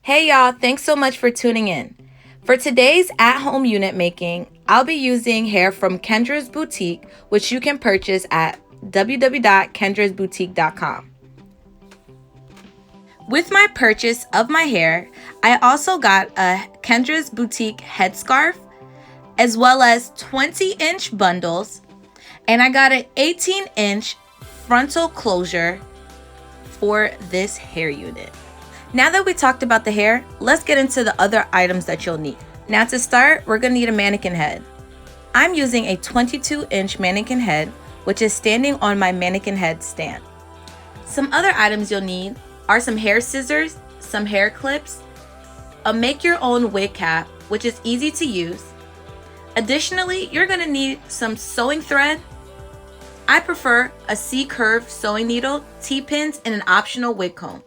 Hey y'all, thanks so much for tuning in. For today's at-home unit making, I'll be using hair from Kendras Boutique, which you can purchase at www.kendrasboutique.com. With my purchase of my hair, I also got a Kendras Boutique headscarf, as well as 20-inch bundles, and I got an 18-inch frontal closure for this hair unit. Now that we talked about the hair, let's get into the other items that you'll need. Now to start, we're gonna need a mannequin head. I'm using a 22-inch mannequin head, which is standing on my mannequin head stand. Some other items you'll need are some hair scissors, some hair clips, a make your own wig cap, which is easy to use. Additionally, you're gonna need some sewing thread. I prefer a C-curve sewing needle, T-pins, and an optional wig comb.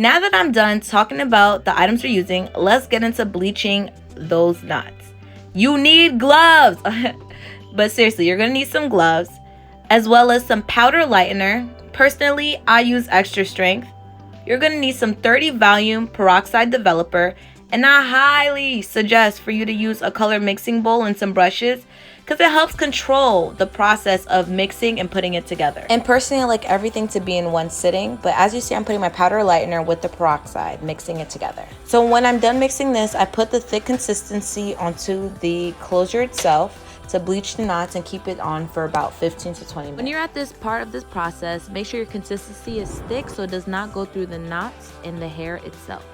Now that I'm done talking about the items we're using, let's get into bleaching those knots. You need gloves! But seriously, you're gonna need some gloves, as well as some powder lightener. Personally, I use extra strength. You're gonna need some 30 volume peroxide developer, and I highly suggest for you to use a color mixing bowl and some brushes, because it helps control the process of mixing and putting it together. And personally, I like everything to be in one sitting, but as you see, I'm putting my powder lightener with the peroxide, mixing it together. So when I'm done mixing this, I put the thick consistency onto the closure itself to bleach the knots and keep it on for about 15 to 20 minutes. When you're at this part of this process, make sure your consistency is thick so it does not go through the knots in the hair itself.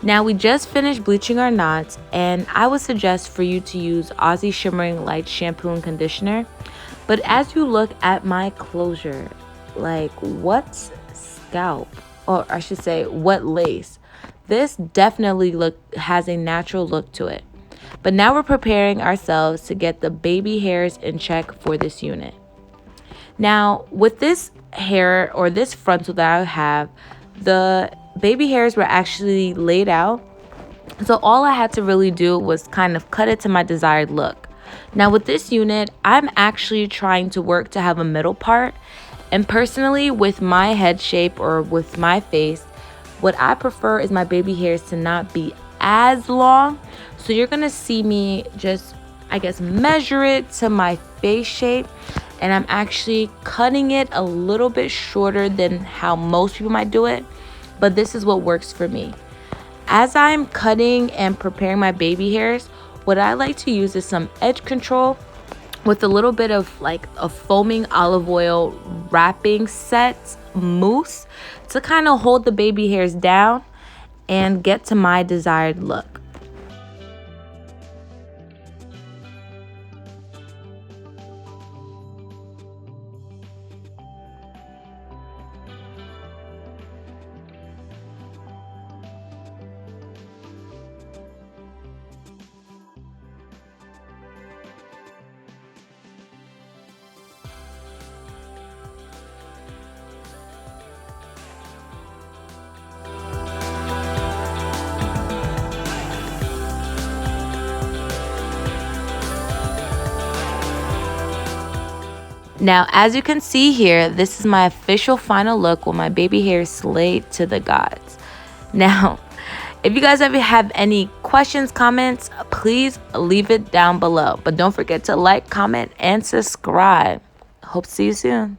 Now we just finished bleaching our knots, and I would suggest for you to use Aussie Shimmering Light shampoo and conditioner. But as you look at my closure, like what scalp, or I should say what lace, this definitely has a natural look to it. But now we're preparing ourselves to get the baby hairs in check for this unit. Now with this hair or this frontal that I have, the baby hairs were actually laid out, so all I had to really do was kind of cut it to my desired look. Now with this unit, I'm actually trying to work to have a middle part, and personally with my head shape or with my face, what I prefer is my baby hairs to not be as long. So you're gonna see me just, I guess, measure it to my face shape, and I'm actually cutting it a little bit shorter than how most people might do it. But this is what works for me. As I'm cutting and preparing my baby hairs, what I like to use is some edge control with a little bit of like a foaming olive oil wrapping set mousse to kind of hold the baby hairs down and get to my desired look. Now, as you can see here, this is my official final look with my baby hair slayed to the gods. Now, if you guys ever have any questions, comments, please leave it down below. But don't forget to like, comment, and subscribe. Hope to see you soon.